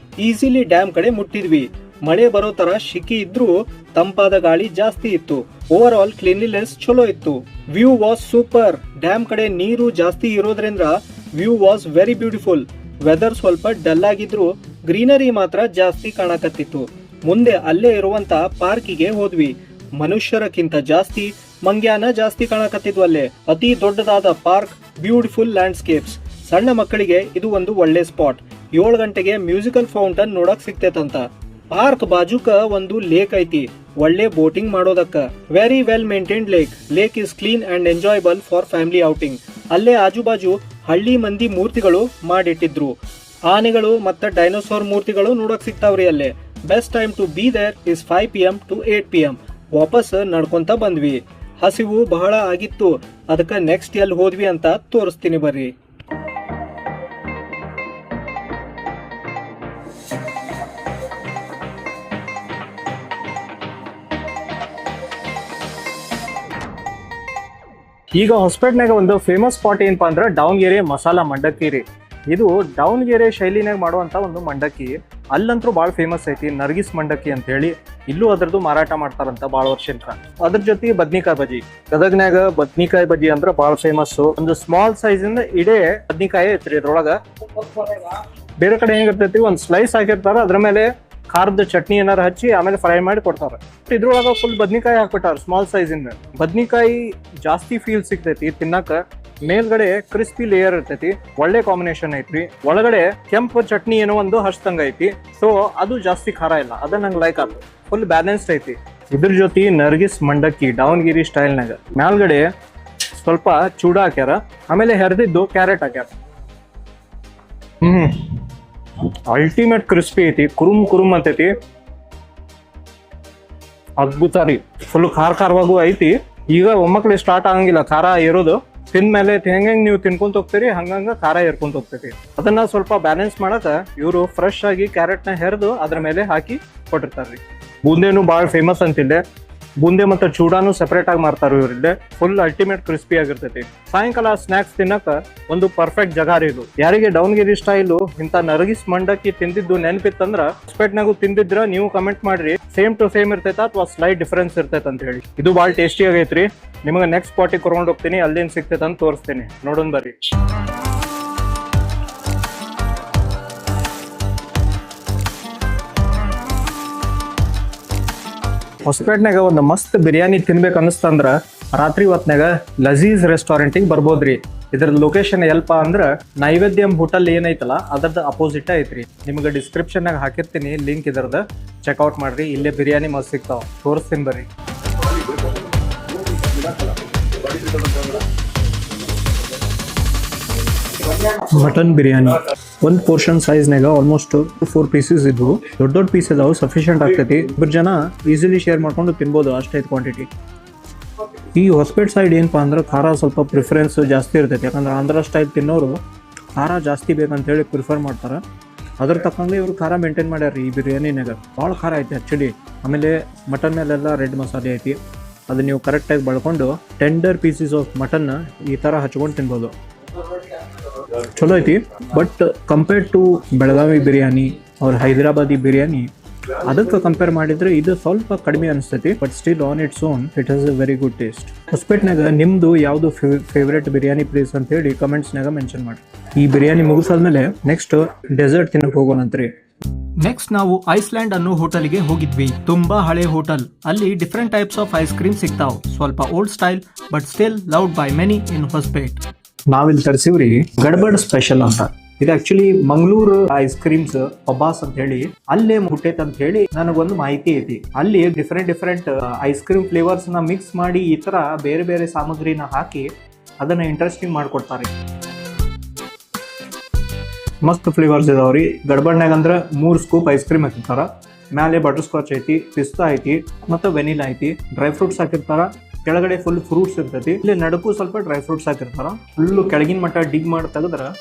ಈಸಿಲಿ ಡ್ಯಾಮ್ ಕಡೆ ಮುಟ್ಟಿದ್ವಿ. ಮಳೆ ಬರೋ ತರ ಶಿಕ್ಕಿ ಇದ್ರು ತಂಪಾದ ಗಾಳಿ ಜಾಸ್ತಿ ಇತ್ತು. ಓವರ್ ಆಲ್ ಕ್ಲೀನ್ಲಿನೆಸ್ ಚಲೋ ಇತ್ತು. View was super. ಡ್ಯಾಮ್ ಕಡೆ ನೀರು ಜಾಸ್ತಿ ಇರೋದ್ರಿಂದ view was very beautiful. Weather ಸ್ವಲ್ಪ ಡಲ್ ಆಗಿದ್ರು ಗ್ರೀನರಿ ಮಾತ್ರ ಜಾಸ್ತಿ ಕಾಣಕತ್ತಿತ್ತು. ಮುಂದೆ ಅಲ್ಲೇ ಇರುವಂತ ಪಾರ್ಕಿಗೆ ಹೋದ್ವಿ. ಮನುಷ್ಯರಕ್ಕಿಂತ ಜಾಸ್ತಿ ಮಂಗ್ಯಾನ ಜಾಸ್ತಿ ಕಾಣಕತ್ತಿದ್ವು ಅಲ್ಲೇ. ಅತಿ ದೊಡ್ಡದಾದ ಪಾರ್ಕ್, ಬ್ಯೂಟಿಫುಲ್ ಲ್ಯಾಂಡ್ಸ್ಕೇಪ್ಸ್. ಸಣ್ಣ ಮಕ್ಕಳಿಗೆ ಇದು ಒಂದು ಒಳ್ಳೆ ಸ್ಪಾಟ್. 7 ಗಂಟೆಗೆ ಮ್ಯೂಸಿಕಲ್ ಫೌಂಟನ್ ನೋಡಕ್ ಸಿಗ್ತೈತಂತ. ಪಾರ್ಕ್ ಬಾಜುಕ ಒಂದು ಲೇಕ್ ಐತಿ, ಒಳ್ಳೆ ಬೋಟಿಂಗ್ ಮಾಡೋದಕ್ಕ. Very well maintained lake. Lake is clean and enjoyable for family outing. ಅಲ್ಲೇ ಆಜುಬಾಜು ಹಳ್ಳಿ ಮಂದಿ ಮೂರ್ತಿಗಳು ಮಾಡಿಟ್ಟಿದ್ರು. ಆನೆಗಳು ಮತ್ತೆ ಡೈನೋಸಾರ್ ಮೂರ್ತಿಗಳು ನೋಡಕ್ ಸಿಗ್ತಾವ್ರಿ ಅಲ್ಲೇ. Best time to be there is 5 PM to 8 PM. ವಾಪಸ್ ನಡ್ಕೊಂತ ಬಂದ್ವಿ. ಹಸಿವು ಬಹಳ ಆಗಿತ್ತು. ಅದಕ್ಕ ನೆಕ್ಸ್ಟ್ ಎಲ್ಲಿ ಹೋದ್ವಿ ಅಂತ ತೋರಿಸ್ತೀನಿ ಬರ್ರಿ. ಈಗ ಹೊಸಪೇಟ್ನಾಗ ಒಂದು ಫೇಮಸ್ ಸ್ಪಾಟ್ ಏನಪ್ಪಾ ಅಂದ್ರೆ ದಾವಣಗೆರೆ ಮಸಾಲಾ ಮಂಡಕ್ಕಿ ರೀ. ಇದು ದಾವಣಗೆರೆ ಶೈಲಿನಾಗ ಮಾಡುವಂತ ಒಂದು ಮಂಡಕ್ಕಿ. ಅಲ್ಲಂತೂ ಭಾಳ ಫೇಮಸ್ ಐತಿ, ನರ್ಗಿಸ್ ಮಂಡಕ್ಕಿ ಅಂತ ಹೇಳಿ. ಇಲ್ಲೂ ಅದ್ರದ್ದು ಮಾರಾಟ ಮಾಡ್ತಾರಂತ ಭಾಳ ವರ್ಷದಿಂದ. ಅದ್ರ ಜೊತೆ ಬದ್ನಿಕಾಯಿ ಬಜ್ಜಿ. ಗದಗ್ನಾಗ ಬದ್ನಿಕಾಯಿ ಬಜ್ಜಿ ಅಂದ್ರೆ ಭಾಳ ಫೇಮಸ್. ಒಂದು ಸ್ಮಾಲ್ ಸೈಜ್ ಇಂದ ಇಡೇ ಬದ್ನಿಕಾಯಿ ಐತ್ರಿ ಇದ್ರೊಳಗ. ಬೇರೆ ಕಡೆ ಹೆಂಗಿರ್ತೈತಿ, ಒಂದ್ ಸ್ಲೈಸ್ ಹಾಕಿರ್ತಾರ, ಅದ್ರ ಮೇಲೆ ಖಾರದ ಚಟ್ನಿ ಏನಾರು ಹಚ್ಚಿ ಆಮೇಲೆ ಫ್ರೈ ಮಾಡಿ ಕೊಡ್ತಾರ. ಇದ್ರೊಳಗ ಫುಲ್ ಬದ್ನಿಕಾಯಿ ಹಾಕ್ಬಿಟ್ಟಾರ ಸ್ಮಾಲ್ ಸೈಜ್ ಇಂದ. ಬದ್ನಿಕಾಯಿ ಜಾಸ್ತಿ ಫೀಲ್ ಸಿಗ್ತೈತಿ ತಿನ್ನಕ. ಮೇಲ್ಗಡೆ ಕ್ರಿಸ್ಪಿ ಲೇಯರ್ ಇರ್ತೈತಿ, ಒಳ್ಳೆ ಕಾಂಬಿನೇಷನ್ ಐತ್ರಿ. ಒಳಗಡೆ ಕೆಂಪು ಚಟ್ನಿ ಏನೋ ಒಂದು ಹಚ್ದಂಗ ಐತಿ. ಸೊ ಅದು ಜಾಸ್ತಿ ಖಾರ ಇಲ್ಲ, ಅದ ನಂಗೆ ಲೈಕ್ ಆಯ್ತು. ಫುಲ್ ಬ್ಯಾಲೆನ್ಸ್ಡ್ ಐತಿ. ಇದ್ರ ಜೊತೆ ನರ್ಗಿಸ್ ಮಂಡಕ್ಕಿ ದಾವಣಗೆರೆ ಸ್ಟೈಲ್ನಾಗ. ಮೇಲ್ಗಡೆ ಸ್ವಲ್ಪ ಚೂಡ ಹಾಕ್ಯಾರ, ಆಮೇಲೆ ಹೆರ್ದಿದ್ದು ಕ್ಯಾರೆಟ್ ಹಾಕ್ಯಾರ. ಅಲ್ಟಿಮೇಟ್ ಕ್ರಿಸ್ಪಿ ಐತಿ, ಕುರುಮ್ ಅಂತೈತಿ. ಅದ್ಭುತ ರೀ. ಫುಲ್ ಖಾರವಾಗೂ ಐತಿ. ಈಗ ಒಮ್ಮಕ್ಳು ಸ್ಟಾರ್ಟ್ ಆಗಂಗಿಲ್ಲ ಖಾರ ಇರೋದು. ತಿಂದ್ಮೇಲೆ ಹೆಂಗೆ ನೀವು ತಿನ್ಕೊಂತ ಹೋಗ್ತೀರಿ ಹಂಗಂಗ ಖಾರ ಏರ್ಕೊಂತ ಹೋಗ್ತೈತಿ. ಅದನ್ನ ಸ್ವಲ್ಪ ಬ್ಯಾಲೆನ್ಸ್ ಮಾಡಕ ಇವರು ಫ್ರೆಶ್ ಆಗಿ ಕ್ಯಾರೆಟ್ ನ ಹೆರ್ದು ಅದ್ರ ಮೇಲೆ ಹಾಕಿ ಕೊಟ್ಟಿರ್ತಾರ್ರಿ. ಬೂಂದೇನು ಭಾಳ ಫೇಮಸ್ ಅಂತಿಲ್ಲೆ. ಬೂಂದೆ ಮತ್ತು ಚೂಡಾನು ಸೆಪರೇಟ್ ಆಗಿ ಮಾರ್ತಾರ ಇವ್ರಿದ್ದೆ. ಫುಲ್ ಅಲ್ಟಿಮೇಟ್ ಕ್ರಿಸ್ಪಿ ಆಗಿರ್ತೈತಿ. ಸಾಯಂಕಾಲ ಸ್ನಾಕ್ಸ್ ತಿನ್ನಕ ಒಂದು ಪರ್ಫೆಕ್ಟ್ ಜಾಗ ರೀ ಇದು. ಯಾರಿಗೆ ಡೌನ್ಗಿರಿ ಸ್ಟೈಲು ಇಂತ ನರಗಿಸ್ ಮಂಡಕ್ಕಿ ತಿಂದಿದ್ದು ನೆನಪಿತ್ತಂದ್ರ ಹೊಸಪೇಟ್ನಾಗೂ ತಿಂದಿದ್ರ ನೀವು ಕಮೆಂಟ್ ಮಾಡ್ರಿ. ಸೇಮ್ ಟು ಸೇಮ್ ಇರ್ತೈತಾ ಅಥವಾ ಸ್ಲೈಟ್ ಡಿಫರೆನ್ಸ್ ಇರ್ತೈತೆ ಅಂತ ಹೇಳಿ. ಇದು ಭಾಳ ಟೇಸ್ಟಿ ಆಗೈತ್ರಿ. ನಿಮಗೆ ನೆಕ್ಸ್ಟ್ ಸ್ಪಾಟಿಗೆ ಕರ್ಕೊಂಡು ಹೋಗ್ತೀನಿ, ಅಲ್ಲೇನ್ ಸಿಗ್ತೈತೆ ಅಂತ ತೋರಿಸ್ತೀನಿ, ನೋಡೋಣ ಬರ್ರಿ. ಹೊಸಪೇಟ್ನಾಗ ಒಂದು ಮಸ್ತ್ ಬಿರಿಯಾನಿ ತಿನ್ಬೇಕು ಅನಿಸ್ತಂದ್ರ ರಾತ್ರಿ ಹೊತ್ನಾಗ ಲಜೀಜ್ ರೆಸ್ಟೋರೆಂಟಿಗೆ ಬರ್ಬೋದ್ರಿ. ಇದ್ರ ಲೊಕೇಶನ್ ಎಲ್ಪ ಅಂದ್ರ ನೈವೇದ್ಯಂ ಹೋಟೆಲ್ ಏನೈತಲ್ಲ ಅದರದ ಅಪೋಸಿಟ್ ಐತ್ರಿ. ನಿಮ್ಗೆ ಡಿಸ್ಕ್ರಿಪ್ಷನ್ ಹಾಕಿರ್ತೀನಿ ಲಿಂಕ್ ಇದರದ, ಚೆಕ್ಔಟ್ ಮಾಡ್ರಿ. ಇಲ್ಲೇ ಬಿರಿಯಾನಿ ಮಸ್ತ್ ಸಿಗ್ತಾವ, ತೋರಿಸ್ತೀನಿ ಬರ್ರಿ. ಮಟನ್ ಬಿರಿಯಾನಿ ಒಂದು ಪೋರ್ಷನ್ ಸೈಜ್ನಾಗ ಆಲ್ಮೋಸ್ಟ್ 4 ಪೀಸಸ್ ಇದ್ವು. ದೊಡ್ಡ ದೊಡ್ಡ ಪೀಸ್ ಇದಾವೆ, ಸಫಿಷಿಯಂಟ್ ಆಗ್ತೈತಿ. ಇಬ್ಬರು ಜನ ಈಸಿಲಿ ಶೇರ್ ಮಾಡ್ಕೊಂಡು ತಿನ್ಬೋದು, ಅಷ್ಟೈತೆ ಕ್ವಾಂಟಿಟಿ. ಈ ಹೊಸಪೇಟೆ ಸೈಡ್ ಏನಪ್ಪಾ ಅಂದ್ರೆ ಖಾರ ಸ್ವಲ್ಪ ಪ್ರಿಫರೆನ್ಸ್ ಜಾಸ್ತಿ ಇರ್ತೈತಿ. ಯಾಕಂದ್ರೆ ಆಂಧ್ರ ಸ್ಟೈಲ್ ತಿನ್ನೋರು ಖಾರ ಜಾಸ್ತಿ ಬೇಕಂತೇಳಿ ಪ್ರಿಫರ್ ಮಾಡ್ತಾರೆ. ಅದ್ರ ತಕ್ಕಂಗೆ ಇವರು ಖಾರ ಮೇಂಟೈನ್ ಮಾಡ್ಯಾರ ಈ ಬಿರಿಯಾನಿನಾಗ. ಭಾಳ ಖಾರ ಐತಿ ಆ್ಯಕ್ಚುಲಿ. ಆಮೇಲೆ ಮಟನ್ ಮೇಲೆಲ್ಲ ರೆಡ್ ಮಸಾಲೆ ಐತಿ. ಅದು ನೀವು ಕರೆಕ್ಟಾಗಿ ಬಳ್ಕೊಂಡು ಟೆಂಡರ್ ಪೀಸಸ್ ಆಫ್ ಮಟನ್ ಈ ಥರ ಹಚ್ಕೊಂಡು ತಿನ್ಬೋದು. ಚಲೋ ಐತಿ. But compared to Belagavi biryani ಅವ್ರ ಹೈದರಾಬಾದಿ ಬಿರಿಯಾನಿ ಅದಕ್ಕೆ ಕಂಪೇರ್ ಮಾಡಿದ್ರೆ ಇದು ಸ್ವಲ್ಪ ಕಡಿಮೆ ಅನಿಸ್ತೈತಿ. But still on its own it has a very good taste. ಹೊಸಪೇಟ್ನಾಗ ನಿಮ್ದು ಯಾವುದು ಫೇವ್ರೇಟ್ ಬಿರಿಯಾನಿ ಪ್ಲೇಸ್ ಅಂತ ಹೇಳಿ ಕಮೆಂಟ್ಸ್ನಾಗ ಮೆನ್ಷನ್ ಮಾಡಿ. ಈ ಬಿರಿಯಾನಿ ಮುಗಿಸಾದ್ಮೇಲೆ ನೆಕ್ಸ್ಟ್ ಡೆಸರ್ಟ್ ತಿನ್ನಕ್ ಹೋಗೋಣಂತ್ರಿ. ನೆಕ್ಸ್ಟ್ ನಾವು ಐಸ್ಲ್ಯಾಂಡ್ ಅನ್ನೋ ಹೋಟೆಲ್ಗೆ ಹೋಗಿದ್ವಿ. ತುಂಬಾ ಹಳೆ ಹೋಟೆಲ್. ಅಲ್ಲಿ different types of ice cream ಸಿಗ್ತಾವ್. ಸ್ವಲ್ಪ old style but still loved by many ಇನ್ ಹೊಸಪೇಟ್. ನಾವಿಲ್ಲಿ ತರಿಸಿವ್ರಿ ಗಡ್ಬಡ್ ಸ್ಪೆಷಲ್ ಅಂತ. ಇದು actually Mangaluru ice creams Pabbas ಅಂತ ಹೇಳಿ ಅಲ್ಲೇ ಹುಟ್ಟೈತೆ ಅಂತ ಹೇಳಿ ನನಗೊಂದು ಮಾಹಿತಿ ಐತಿ. ಅಲ್ಲಿ ಡಿಫ್ರೆಂಟ್ ಐಸ್ ಕ್ರೀಮ್ ಫ್ಲೇವರ್ಸ್ ನ ಮಿಕ್ಸ್ ಮಾಡಿ ಈ ತರ ಬೇರೆ ಬೇರೆ ಸಾಮಗ್ರಿನ ಹಾಕಿ ಅದನ್ನ ಇಂಟ್ರೆಸ್ಟಿಂಗ್ ಮಾಡ್ಕೊಡ್ತಾರೆ. ಮಸ್ತ್ ಫ್ಲೇವರ್ಸ್ ಇದಾವ್ರಿ. ಗಡ್ಬಡ್ನಾಗ ಅಂದ್ರೆ 3 ಸ್ಕೂಪ್ ಐಸ್ ಕ್ರೀಮ್ ಹಾಕಿರ್ತಾರ. ಮ್ಯಾಲೆ ಬಟರ್ ಸ್ಕಾಚ್ ಐತಿ, ಪಿಸ್ತಾ ಐತಿ, ಮತ್ತೆ ವೆನಿಲಾ ಐತಿ. ಡ್ರೈ ಫ್ರೂಟ್ಸ್ ಹಾಕಿರ್ತಾರ. ಕೆಳಗಡೆ ಫುಲ್ ಫ್ರೂಟ್ಸ್ ಇರ್ತೈತಿ. ಇಲ್ಲಿ ನಡುಕು ಸ್ವಲ್ಪ ಡ್ರೈ ಫ್ರೂಟ್ಸ್ ಹಾಕಿರ್ತಾರ. ಫುಲ್ಲು ಕೆಳಗಿನ ಮಟ್ಟ ಡಿಗ್ ಮಾಡಿ ತೆಗೆದ್ರ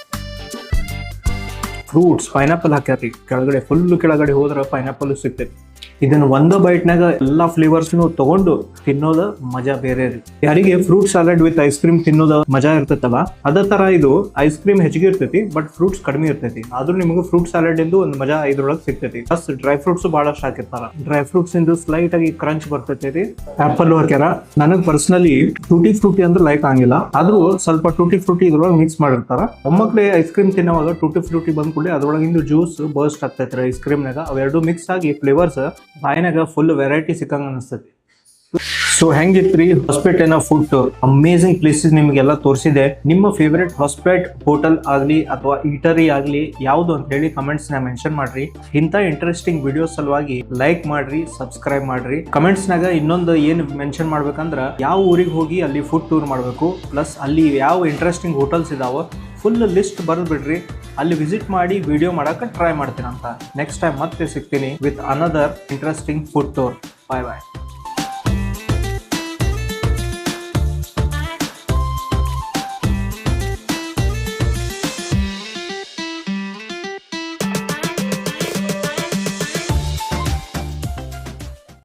ಫ್ರೂಟ್ಸ್ ಪೈನಾಪಲ್ ಹಾಕ್ಯಾರಿ. ಕೆಳಗಡೆ ಫುಲ್ಲು ಕೆಳಗಡೆ ಹೋದ್ರ ಪೈನಾಪಲ್ ಸಿಗ್ತೈತಿ. ಇದನ್ನ ಒಂದ ಬೈಟ್ನಾಗ ಎಲ್ಲಾ ಫ್ಲೇವರ್ಸ್ ತಗೊಂಡು ತಿನ್ನೋದ ಮಜಾ ಬೇರೆ ರೀ. ಯಾರಿಗೆ fruit salad with ice cream ತಿನ್ನೋದ ಮಜಾ ಇರ್ತೈತಲ್ಲ ಅದೇ ತರ ಇದು ಐಸ್ ಕ್ರೀಮ್ ಹೆಚ್ಚಿಗೆ ಇರ್ತೈತಿ ಬಟ್ ಫ್ರೂಟ್ಸ್ ಕಡಿಮೆ ಇರ್ತೈತಿ. ಆದ್ರೂ ನಿಮಗೆ ಫ್ರೂಟ್ ಸಲಾಡ್ ಇಂದು ಒಂದು ಮಜಾ ಇದ್ರೊಳಗೆ ಸಿಗ್ತೈತಿ. ಪ್ಲಸ್ ಡ್ರೈ ಫ್ರೂಟ್ಸ್ ಬಹಳಷ್ಟು ಹಾಕಿರ್ತಾರ. ಡ್ರೈ ಫ್ರೂಟ್ಸ್ ಇಂದು ಸ್ಲೈಟ್ ಆಗಿ ಕ್ರಂಚ್ ಬರ್ತೈತಿ. ಆಪಲ್ ಹಾಕ್ಯಾರ. ನನಗ್ ಪರ್ಸನಲಿ ಟೂಟಿ ಫ್ರೂಟಿ ಅಂದ್ರೆ ಲೈಕ್ ಆಗಿಲ್ಲ, ಆದ್ರೂ ಸ್ವಲ್ಪ ಟೂಟಿ ಫ್ರೂಟಿ ಇದ್ರೊಳಗೆ ಮಿಕ್ಸ್ ಮಾಡಿರ್ತಾರ. ಒಮ್ಮಕ್ಳೆ ಐಸ್ ಕ್ರೀಮ್ ತಿನ್ನೋವಾಗ ಟೂಟಿ ಫ್ರೂಟಿ ಬಂದ್ ಕೂಡಲೇ ಅದ್ರೊಳಗಿಂದು ಜ್ಯೂಸ್ ಬರ್ಸ್ಟ್ ಆಗ್ತೈತ್ರಿ ಐಸ್ ಕ್ರೀಮ್ನಾಗ. ಅವೆರಡು ಮಿಕ್ಸ್ ಆಗಿ ಫ್ಲೇವರ್ಸ್ ಬಾಯಿನಾಗ ಫುಲ್ ವೆರೈಟಿ ಸಿಕ್ಕಂಗ ಅನಿಸ್ತೈತಿ. ಸೊ ಹೆಂಗಿತ್ರಿ ಹೊಸಪೇಟೆನ ಫುಡ್ ಟೂರ್? ಅಮೇಸಿಂಗ್ ಪ್ಲೇಸಸ್ ನಿಮ್ಗೆಲ್ಲ ತೋರಿಸಿದೆ. ನಿಮ್ಮ ಫೇವರೇಟ್ ಹೊಸಪೇಟ್ ಹೋಟೆಲ್ ಆಗ್ಲಿ ಅಥವಾ ಈಟರಿ ಆಗ್ಲಿ ಯಾವ್ದು ಅಂತ ಹೇಳಿ ಕಮೆಂಟ್ಸ್ ನ ಮೆನ್ಷನ್ ಮಾಡ್ರಿ. ಇಂಥ ಇಂಟ್ರೆಸ್ಟಿಂಗ್ ವಿಡಿಯೋಸ್ ಸಲುವಾಗಿ ಲೈಕ್ ಮಾಡ್ರಿ, ಸಬ್ಸ್ಕ್ರೈಬ್ ಮಾಡ್ರಿ. ಕಮೆಂಟ್ಸ್ ನಾಗ ಇನ್ನೊಂದು ಏನ್ ಮೆನ್ಷನ್ ಮಾಡ್ಬೇಕಂದ್ರ ಯಾವ ಊರಿಗೆ ಹೋಗಿ ಅಲ್ಲಿ ಫುಡ್ ಟೂರ್ ಮಾಡ್ಬೇಕು, ಪ್ಲಸ್ ಅಲ್ಲಿ ಯಾವ ಇಂಟ್ರೆಸ್ಟಿಂಗ್ ಹೋಟೆಲ್ಸ್ ಇದಾವ ಫುಲ್ ಲಿಸ್ಟ್ ಬರೆದು ಬಿಡ್ರಿ. ಅಲ್ಲಿ ವಿಸಿಟ್ ಮಾಡಿ ವಿಡಿಯೋ ಮಾಡಕ್ಕೆ ಟ್ರೈ ಮಾಡ್ತೀನಿ ಅಂತ. ನೆಕ್ಸ್ಟ್ ಟೈಮ್ ಮತ್ತೆ ಸಿಗ್ತೀನಿ with another interesting food tour. Bye bye.